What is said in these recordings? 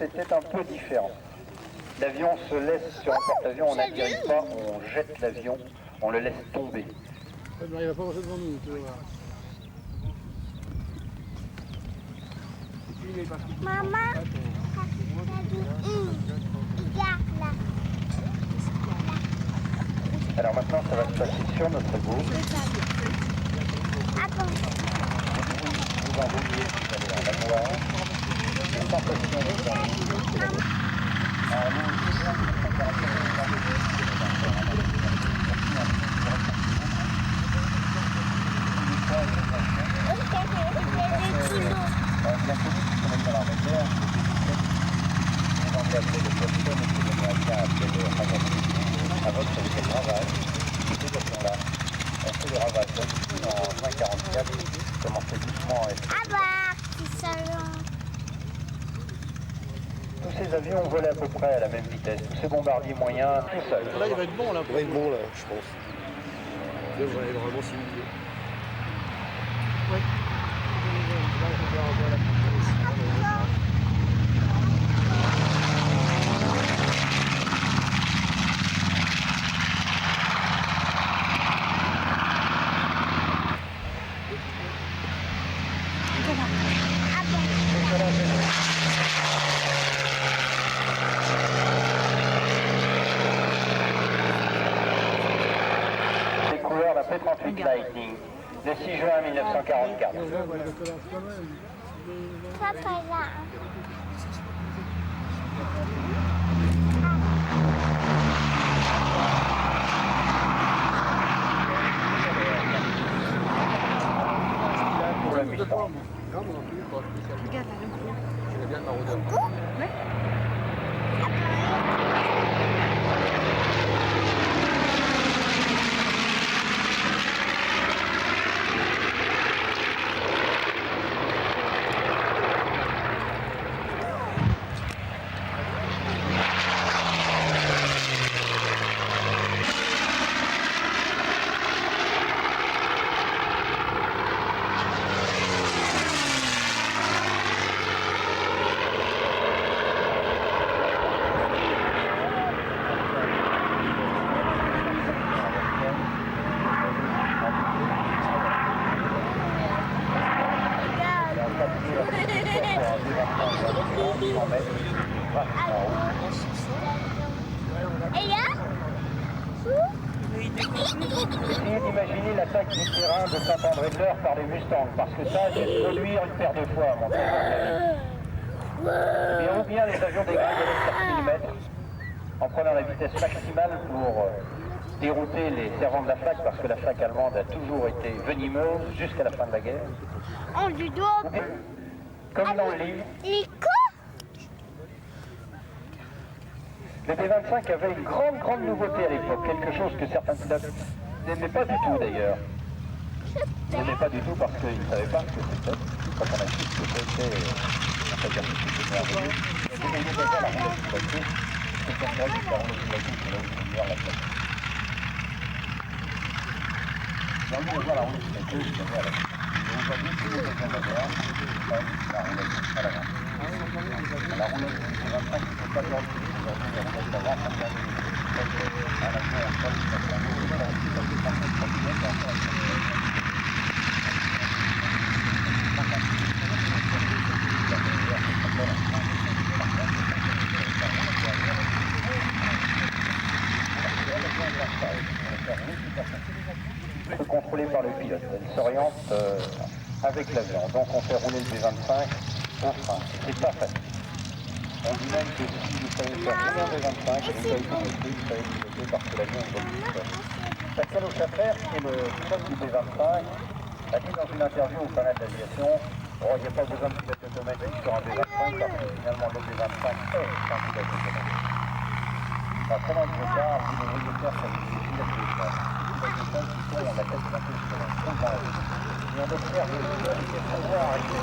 c'était un peu différent. L'avion se laisse sur un porte-avions, on n'atterrit pas, on jette l'avion, on le laisse tomber. Il va pas passer devant nous, tu vois. Maman, regarde là. Alors maintenant, ça va se passer sur notre beau. Ah bon? Vous en vouliez, vous allez en avoir. Une sensation de temps. À votre travail, ces avions-là, on fait le ravage en juin 44, commencez doucement à être... Ah bah, petit salon. Tous ces avions volaient à peu près à la même vitesse, tous ces bombardiers moyens, tout seul. Là, il va être bon, là. Il va être bon, là, je pense. Là, vous allez vraiment s'imiter. Oui. Les couleurs d'un P-38 Lightning, le 6 juin 1944. Papa là. Pour le Mustang. Regarde, il a bien le maraudeur. Et là? Essayez d'imaginer l'attaque du terrain de Saint-André-de-l'Eure par les Mustangs, parce que ça a dû se produire une paire de fois à mon avis. Ou bien les avions dégradés de 4 mm en prenant la vitesse maximale pour dérouter les servants de la FLAC, parce que la FLAC allemande a toujours été venimeuse jusqu'à la fin de la guerre. On lui doit. Comme dans le livre, Les quoi? le B-25 avait une grande nouveauté à l'époque, quelque chose que certains pilotes n'aimaient pas du tout d'ailleurs. Ils n'aimaient pas du tout parce qu'ils ne savaient pas ce que c'était. Quand on a su ce que c'était, on peut dire que c'était merveilleux. Ils ont essayé d'avoir la roulette du bateau, c'est comme ça que la roulette du bateau, c'est là où il faut voir la tête. J'ai envie de voir la roulette du bateau, je vais voir la tête. Aujourd'hui, tous les avions modernes, c'est la roulette à l'avant. La roulette du B-25, il ne faut pas perdre. Aujourd'hui, la roulette d'avant, ça permet un avion en sol, ça permet de faire aussi comme des 35 km et encore contrôlée par le pilote. Elle s'oriente avec l'avion. Donc on fait rouler le B-25 au frein. C'est pas facile. On dit même que si vous savez faire rouler un B-25, vous avez piloter, vous savez piloter parce que l'avion est beaucoup plus fort. Pascal Auchafer, qui est le pilote du B-25, a dit dans une interview au Fanat d'Aviation, oh, il n'y a pas besoin de pilote automatique sur un B-25 parce que finalement le B-25 est un pilote automatique. Alors, comment je parle, vous devriez faire ça, vous devriez pilote de ça. Les pilotes de ça, qui sont, on appelle ça un peu sur un combat. Et on observe le pilote et on voit arriver.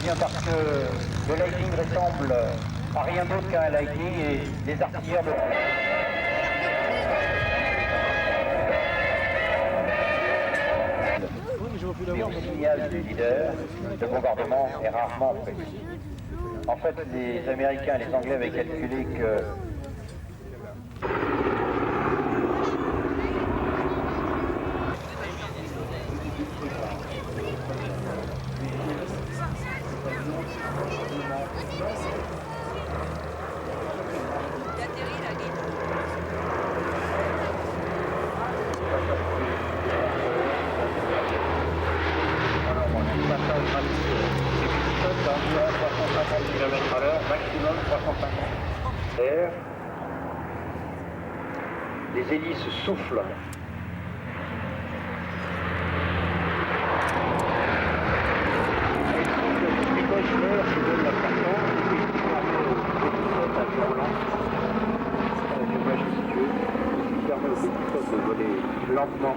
bien parce que le Lightning ressemble à rien d'autre qu'un Lightning et les artilleurs le font. Mais au signal du leader, le bombardement est rarement précis. En fait, les Américains et les Anglais avaient calculé que maximum 350 air. Les hélices soufflent. Elles soufflent, dégagent l'air qui donne la fréquence et puis qui permet aux petits pilotes de voler lentement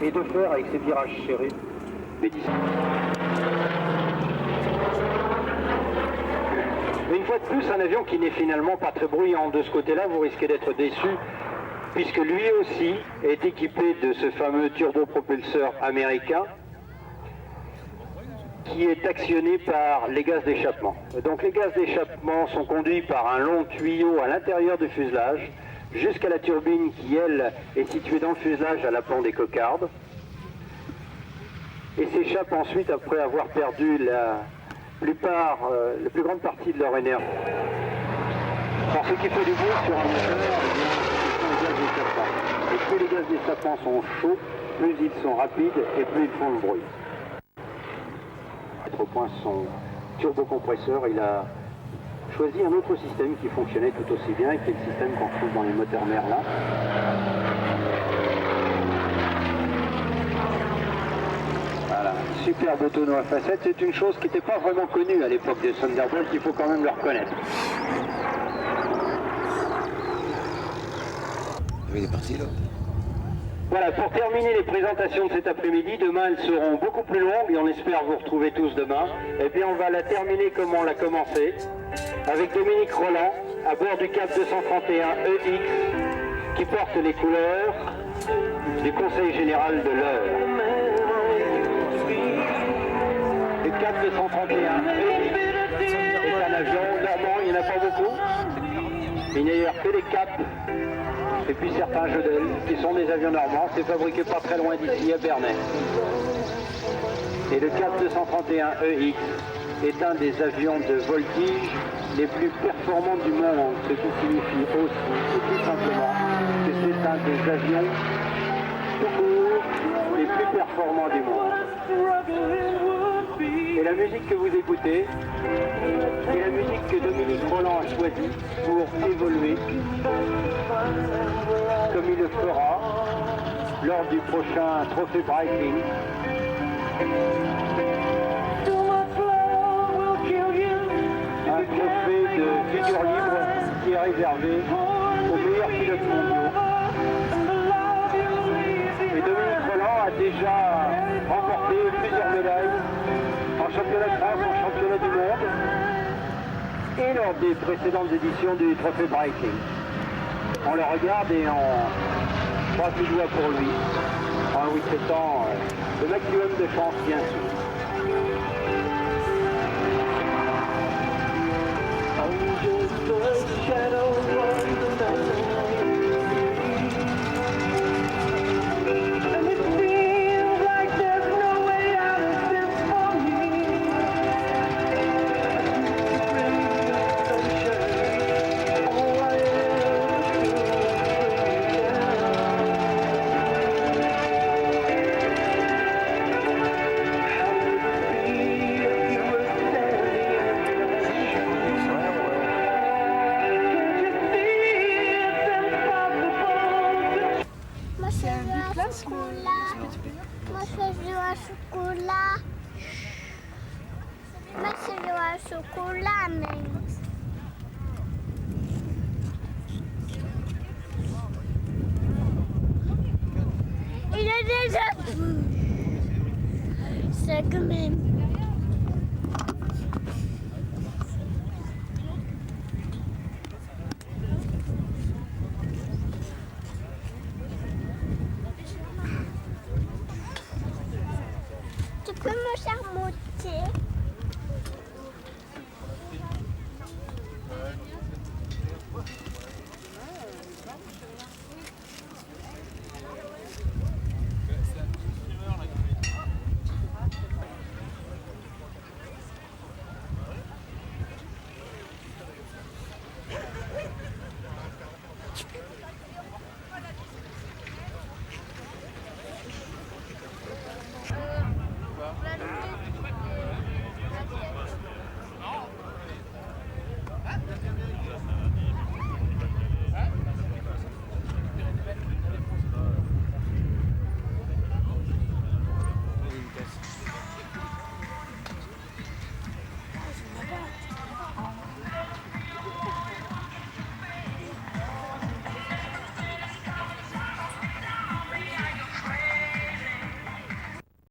et de faire avec ces virages serrés des distances. Mais une fois de plus, un avion qui n'est finalement pas très bruyant. De ce côté-là, vous risquez d'être déçu, puisque lui aussi est équipé de ce fameux turbopropulseur américain qui est actionné par les gaz d'échappement. Donc les gaz d'échappement sont conduits par un long tuyau à l'intérieur du fuselage jusqu'à la turbine qui, elle, est située dans le fuselage à l'aplomb des cocardes et s'échappe ensuite après avoir perdu la plus grande partie de leur énergie. Alors, ce qui fait du bruit sur un moteur, ce sont les gaz d'échappement. Et plus les gaz d'échappement sont chauds, plus ils sont rapides et plus ils font le bruit. Mettre au point son turbocompresseur, il a choisi un autre système qui fonctionnait tout aussi bien et qui est le système qu'on trouve dans les moteurs Merlin. Voilà, superbe tonneau à facettes, c'est une chose qui n'était pas vraiment connue à l'époque des Thunderbolt, il faut quand même le reconnaître. Il est parti là. Voilà, pour terminer les présentations de cet après-midi, demain elles seront beaucoup plus longues et on espère vous retrouver tous demain. Et puis on va la terminer comme on l'a commencé, avec Dominique Rolland à bord du CAP 231EX qui porte les couleurs du Conseil Général de l'Eure. Le CAP 231EX est un avion normand, il n'y en a pas beaucoup. Il n'y a d'ailleurs que les CAP et puis certains jeux d'ailes qui sont des avions normands. C'est fabriqué pas très loin d'ici à Bernay. Et le CAP 231EX est un des avions de voltige les plus performants du monde, ce qui signifie aussi, et tout simplement, que c'est un des avions tout court les plus performants du monde. Et la musique que vous écoutez est la musique que Dominique Rolland a choisie pour évoluer, comme il le fera lors du prochain Trophée Breitling. Un trophée de figure libre qui est réservé aux meilleurs pilotes mondiaux. Et Dominique Rolland a déjà remporté plusieurs médailles en championnat de France, en championnat du monde et lors des précédentes éditions du Trophée Breitling. On le regarde et on croise du doigt pour lui, en lui souhaitant le maximum de chance, bien sûr. Chocolat, mais... Il a déjà... C'est quand même...